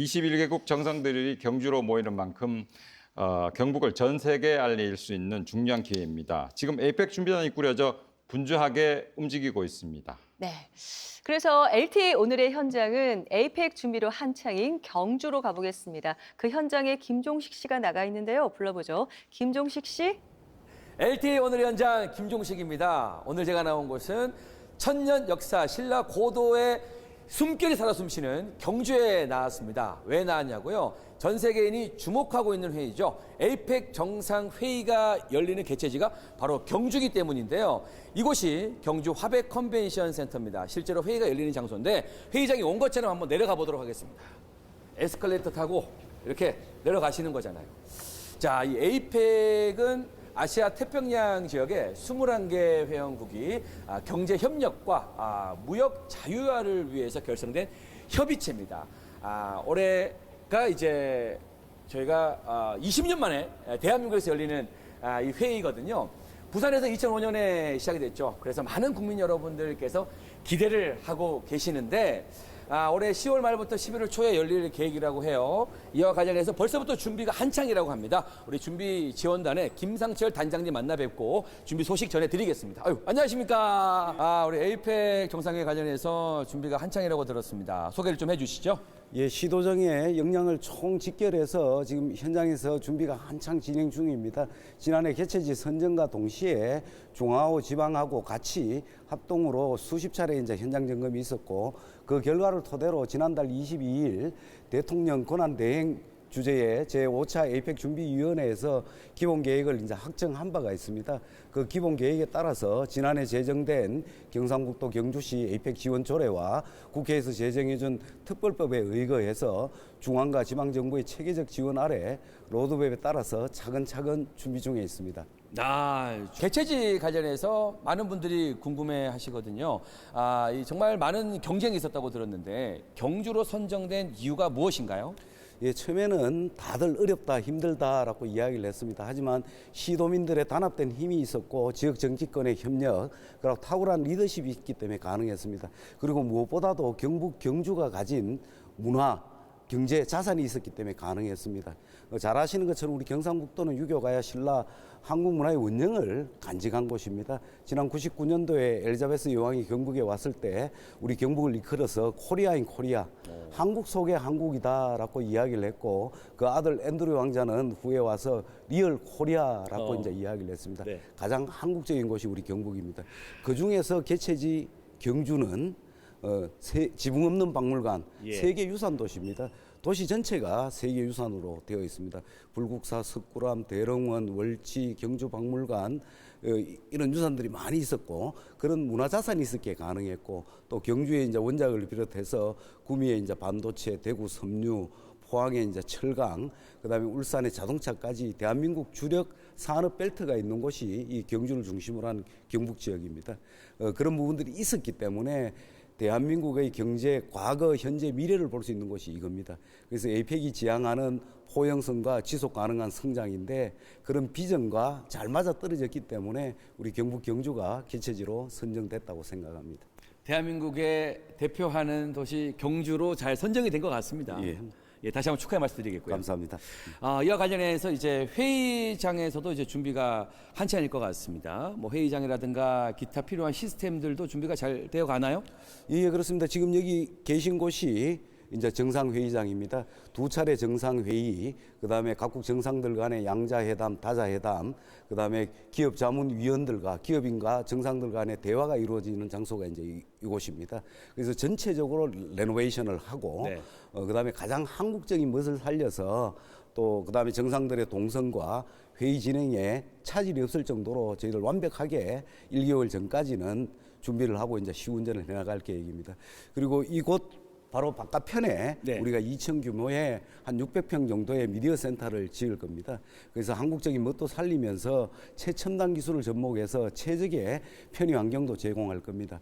21개국 정상들이 경주로 모이는 만큼 경북을 전 세계에 알릴 수 있는 중요한 기회입니다. 지금 에이펙 준비단이 꾸려져 분주하게 움직이고 있습니다. 네. 그래서 LTE 오늘의 현장은 에이펙 준비로 한창인 경주로 가보겠습니다. 그 현장에 김종식 씨가 나가 있는데요. 불러보죠. 김종식 씨. LTE 오늘의 현장 김종식입니다. 오늘 제가 나온 곳은 천년 역사 신라 고도의 숨결이 살아 숨쉬는 경주에 나왔습니다. 왜 나왔냐고요? 전 세계인이 주목하고 있는 회의죠. 에이펙 정상회의가 열리는 개최지가 바로 경주기 때문인데요. 이곳이 경주 화백 컨벤션 센터입니다. 실제로 회의가 열리는 장소인데 회의장에 온 것처럼 한번 내려가 보도록 하겠습니다. 에스컬레이터 타고 이렇게 내려가시는 거잖아요. 자, 이 에이펙은 아시아 태평양 지역의 21개 회원국이 경제 협력과 무역 자유화를 위해서 결성된 협의체입니다. 올해가 이제 저희가 20년 만에 대한민국에서 열리는 이 회의거든요. 부산에서 2005년에 시작이 됐죠. 그래서 많은 국민 여러분들께서 기대를 하고 계시는데 올해 10월 말부터 11월 초에 열릴 계획이라고 해요. 이와 관련해서 벌써부터 준비가 한창이라고 합니다. 우리 준비 지원단의 김상철 단장님 만나 뵙고 준비 소식 전해드리겠습니다. 안녕하십니까. 우리 에이펙 정상회의 관련해서 준비가 한창이라고 들었습니다. 소개를 좀 해주시죠. 예, 시도정의 역량을 총 집결해서 지금 현장에서 준비가 한창 진행 중입니다. 지난해 개최지 선정과 동시에 중앙하고 지방하고 같이 합동으로 수십 차례 이제 현장 점검이 있었고 그 결과를 토대로 지난달 22일 대통령 권한대행 주제의 제5차 에이펙 준비위원회에서 기본 계획을 이제 확정한 바가 있습니다. 그 기본 계획에 따라서 지난해 제정된 경상북도 경주시 에이펙 지원 조례와 국회에서 제정해준 특별법에 의거해서 중앙과 지방정부의 체계적 지원 아래 로드맵에 따라서 차근차근 준비 중에 있습니다. 개최지 관련해서 많은 분들이 궁금해 하시거든요. 정말 많은 경쟁이 있었다고 들었는데 경주로 선정된 이유가 무엇인가요? 예, 처음에는 다들 어렵다, 힘들다라고 이야기를 했습니다. 하지만 시도민들의 단합된 힘이 있었고 지역 정치권의 협력, 그리고 탁월한 리더십이 있기 때문에 가능했습니다. 그리고 무엇보다도 경북 경주가 가진 문화, 경제, 자산이 있었기 때문에 가능했습니다. 잘 아시는 것처럼 우리 경상북도는 유교가야 신라 한국 문화의 원형을 간직한 곳입니다. 지난 99년도에 엘리자베스 여왕이 경북에 왔을 때 우리 경북을 이끌어서 코리아인 코리아, 한국 속의 한국이다라고 이야기를 했고 그 아들 앤드류 왕자는 후에 와서 리얼 코리아라고 이제 이야기를 했습니다. 네. 가장 한국적인 곳이 우리 경북입니다. 그 중에서 개최지 경주는 지붕 없는 박물관, 세계유산 도시입니다. 도시 전체가 세계유산으로 되어 있습니다. 불국사, 석굴암, 대릉원, 월지, 경주박물관 이런 유산들이 많이 있었고 그런 문화자산이 있었기에 가능했고 또 경주에 이제 원작을 비롯해서 구미에 이제 반도체, 대구 섬유, 포항에 이제 철강, 그다음에 울산의 자동차까지 대한민국 주력 산업 벨트가 있는 곳이 이 경주를 중심으로 한 경북 지역입니다. 그런 부분들이 있었기 때문에 대한민국의 경제, 과거, 현재, 미래를 볼 수 있는 곳이 이겁니다. 그래서 에이펙이 지향하는 포용성과 지속 가능한 성장인데 그런 비전과 잘 맞아떨어졌기 때문에 우리 경북 경주가 개최지로 선정됐다고 생각합니다. 대한민국의 대표하는 도시 경주로 잘 선정이 된 것 같습니다. 다시 한번 축하의 말씀드리겠고요. 감사합니다. 이와 관련해서 이제 회의장에서도 이제 준비가 한창일 것 같습니다. 뭐 회의장이라든가 기타 필요한 시스템들도 준비가 잘 되어 가나요? 예, 그렇습니다. 지금 여기 계신 곳이 이제 정상회의장입니다. 두 차례 정상회의, 그 다음에 각국 정상들 간의 양자회담, 다자회담, 그 다음에 기업 자문위원들과 기업인과 정상들 간의 대화가 이루어지는 장소가 이제 이곳입니다. 그래서 전체적으로 레노베이션을 하고, 그 다음에 가장 한국적인 멋을 살려서 또 그 다음에 정상들의 동선과 회의 진행에 차질이 없을 정도로 저희들 완벽하게 1개월 전까지는 준비를 하고 이제 시운전을 해나갈 계획입니다. 그리고 이곳 바로 바깥편에 우리가 2층 규모의 한 600평 정도의 미디어 센터를 지을 겁니다. 그래서 한국적인 멋도 살리면서 최첨단 기술을 접목해서 최적의 편의 환경도 제공할 겁니다.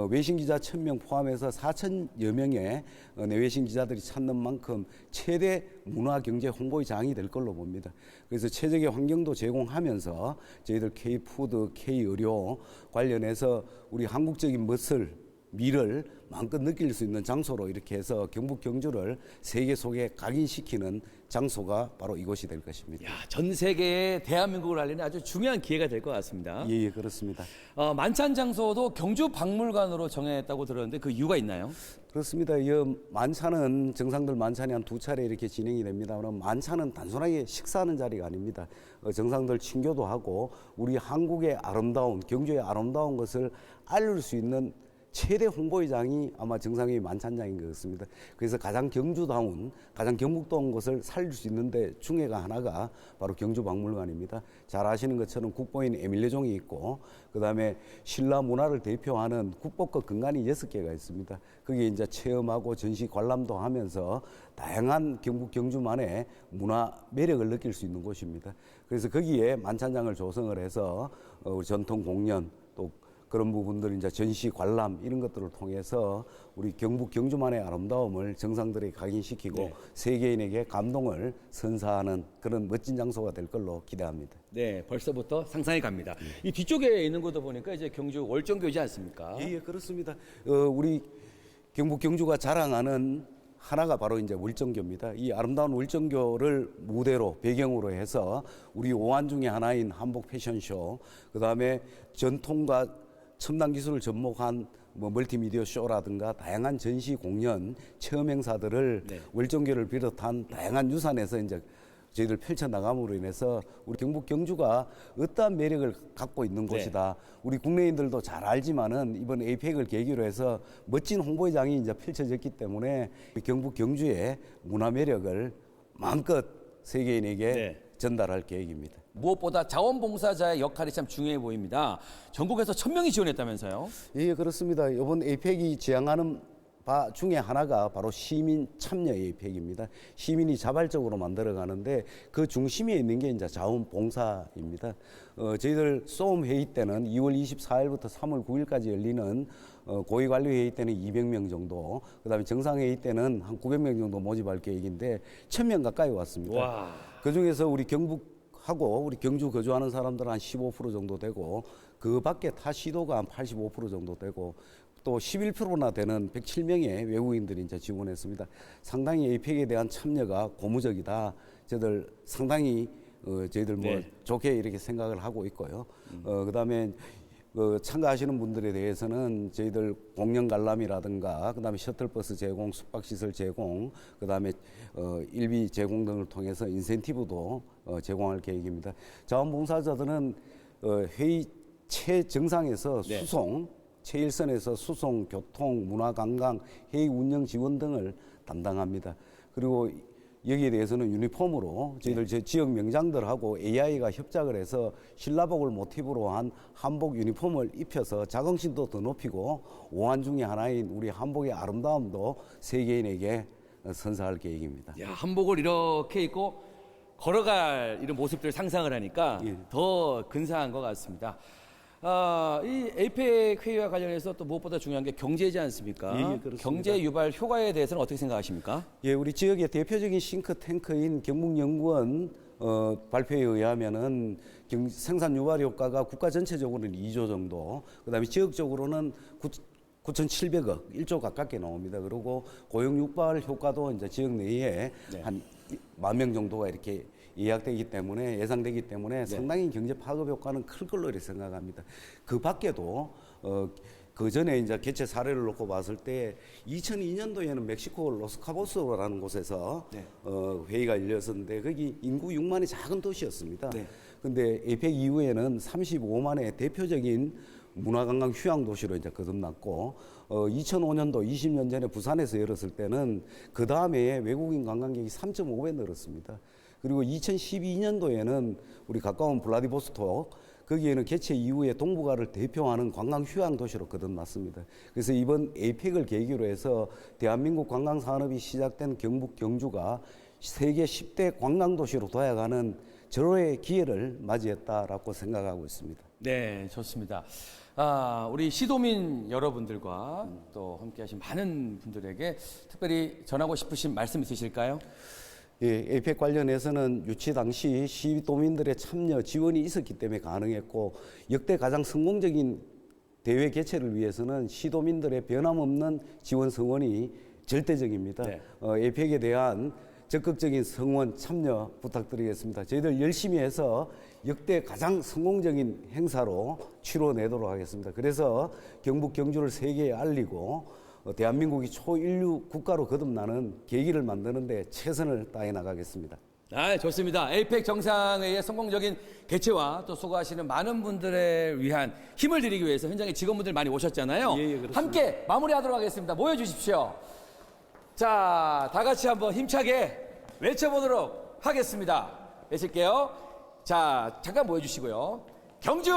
외신 기자 1000명 포함해서 4000여 명의 내외신 기자들이 찾는 만큼 최대 문화 경제 홍보의 장이 될 걸로 봅니다. 그래서 최적의 환경도 제공하면서 저희들 K푸드, K의료 관련해서 우리 한국적인 멋을 미를 마음껏 느낄 수 있는 장소로 이렇게 해서 경북 경주를 세계 속에 각인시키는 장소가 바로 이곳이 될 것입니다. 야, 전 세계에 대한민국을 알리는 아주 중요한 기회가 될 것 같습니다. 예, 그렇습니다. 만찬 장소도 경주 박물관으로 정했다고 들었는데 그 이유가 있나요? 그렇습니다. 이 만찬은 정상들 만찬이 한 2차례 이렇게 진행이 됩니다. 그럼 만찬은 단순하게 식사하는 자리가 아닙니다. 정상들 친교도 하고 우리 한국의 아름다운 경주의 아름다운 것을 알릴 수 있는 최대 홍보회장이 아마 정상회의 만찬장인 것 같습니다. 그래서 가장 경주다운, 가장 경북다운 것을 살릴 수 있는데 중에가 하나가 바로 경주박물관입니다. 잘 아시는 것처럼 국보인 에밀레종이 있고, 그 다음에 신라 문화를 대표하는 국보급 근간이 6개가 있습니다. 거기에 이제 체험하고 전시 관람도 하면서 다양한 경북 경주만의 문화 매력을 느낄 수 있는 곳입니다. 그래서 거기에 만찬장을 조성을 해서 우리 전통 공연 또 그런 부분들 이제 전시 관람 이런 것들을 통해서 우리 경북 경주만의 아름다움을 정상들에게 각인시키고 네. 세계인에게 감동을 선사하는 그런 멋진 장소가 될 걸로 기대합니다. 네, 벌써부터 상상이 갑니다. 이 뒤쪽에 있는 것도 보니까 이제 경주 월정교지 않습니까? 예, 그렇습니다. 우리 경북 경주가 자랑하는 하나가 바로 이제 월정교입니다. 이 아름다운 월정교를 무대로 배경으로 해서 우리 오한 중에 하나인 한복 패션쇼, 그 다음에 전통과 첨단 기술을 접목한 뭐 멀티미디어 쇼라든가 다양한 전시 공연, 체험 행사들을 네. 월정교를 비롯한 다양한 유산에서 이제 저희들 펼쳐 나감으로 인해서 우리 경북 경주가 어떠한 매력을 갖고 있는 네. 곳이다. 우리 국내인들도 잘 알지만은 이번 에이펙을 계기로 해서 멋진 홍보회장이 이제 펼쳐졌기 때문에 우리 경북 경주의 문화 매력을 마음껏 세계인에게 네. 전달할 계획입니다. 무엇보다 자원봉사자의 역할이 참 중요해 보입니다. 전국에서 1,000명이 지원했다면서요? 예, 그렇습니다. 이번 에이펙이 지향하는 바 중에 하나가 바로 시민 참여 에이펙입니다. 시민이 자발적으로 만들어가는데 그 중심에 있는 게 이제 자원봉사입니다. 저희들 소음 회의 때는 2월 24일부터 3월 9일까지 열리는 고위관리 회의 때는 200명 정도, 그다음에 정상회의 때는 한 900명 정도 모집할 계획인데 1,000명 가까이 왔습니다. 와. 그 중에서 우리 경북하고 우리 경주 거주하는 사람들은 한 15% 정도 되고 그 밖에 타 시도가 한 85% 정도 되고 또 11%나 되는 107명의 외국인들이 이제 지원했습니다. 상당히 에이펙에 대한 참여가 고무적이다. 저희들 상당히 저희들 뭐 네. 좋게 이렇게 생각을 하고 있고요. 그다음에 참가하시는 분들에 대해서는 저희들 공연 관람이라든가 그다음에 셔틀버스 제공, 숙박시설 제공, 그다음에 일비 제공 등을 통해서 인센티브도 제공할 계획입니다. 자원봉사자들은 회의 최정상에서 네. 수송, 최일선에서 수송, 교통, 문화관광, 회의 운영 지원 등을 담당합니다. 그리고 여기에 대해서는 유니폼으로 저희들 제 지역 명장들하고 AI가 협작을 해서 신라복을 모티브로 한 한복 유니폼을 입혀서 자긍심도 더 높이고 오한 중에 하나인 우리 한복의 아름다움도 세계인에게 선사할 계획입니다. 야, 한복을 이렇게 입고 걸어갈 이런 모습들을 상상을 하니까 예. 더 근사한 것 같습니다. 이 에이펙 회의와 관련해서 또 무엇보다 중요한 게 경제지 않습니까? 예, 그렇습니다. 경제 유발 효과에 대해서는 어떻게 생각하십니까? 예, 우리 지역의 대표적인 싱크탱크인 경북연구원 발표에 의하면은 생산 유발 효과가 국가 전체적으로는 2조 정도, 그다음에 지역적으로는 9,700억, 1조 가깝게 나옵니다. 그리고 고용 유발 효과도 이제 지역 내에 네. 한 10,000명 정도가 이렇게 예상되기 때문에 상당히 경제 파급 효과는 클 걸로 이렇게 생각합니다. 그 밖에도 그 전에 이제 개최 사례를 놓고 봤을 때 2002년도에는 멕시코 로스카보스라는 곳에서 네. 회의가 열렸었는데 거기 인구 6만의 작은 도시였습니다. 네. 근데 에이펙 이후에는 35만의 대표적인 문화관광 휴양 도시로 이제 거듭났고 2005년도 20년 전에 부산에서 열었을 때는 그 다음에 외국인 관광객이 3.5배 늘었습니다. 그리고 2012년도에는 우리 가까운 블라디보스톡 거기에는 개최 이후에 동북아를 대표하는 관광 휴양 도시로 거듭났습니다. 그래서 이번 에이펙을 계기로 해서 대한민국 관광 산업이 시작된 경북 경주가 세계 10대 관광 도시로 도약하는 절호의 기회를 맞이했다라고 생각하고 있습니다. 네, 좋습니다. 우리 시도민 여러분들과 또 함께하신 많은 분들에게 특별히 전하고 싶으신 말씀 있으실까요? 예, 에이펙 관련해서는 유치 당시 시도민들의 참여 지원이 있었기 때문에 가능했고 역대 가장 성공적인 대회 개최를 위해서는 시도민들의 변함없는 지원 성원이 절대적입니다. 네. 에이펙에 대한 적극적인 성원 참여 부탁드리겠습니다. 저희들 열심히 해서 역대 가장 성공적인 행사로 치러내도록 하겠습니다. 그래서 경북 경주를 세계에 알리고 대한민국이 초인류 국가로 거듭나는 계기를 만드는 데 최선을 다해 나가겠습니다. 아, 좋습니다. 에이펙 정상회의 성공적인 개최와 또 수고하시는 많은 분들을 위한 힘을 드리기 위해서 현장에 직원분들 많이 오셨잖아요. 예, 그렇습니다. 함께 마무리하도록 하겠습니다. 모여주십시오. 자, 다 같이 한번 힘차게 외쳐보도록 하겠습니다. 외칠게요. 자, 잠깐 모여주시고요. 경주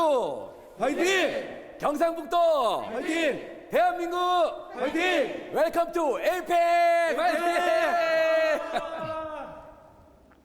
화이팅! 경상북도 화이팅! 대한민국 화이팅! 웰컴 투 에이펙 화이팅!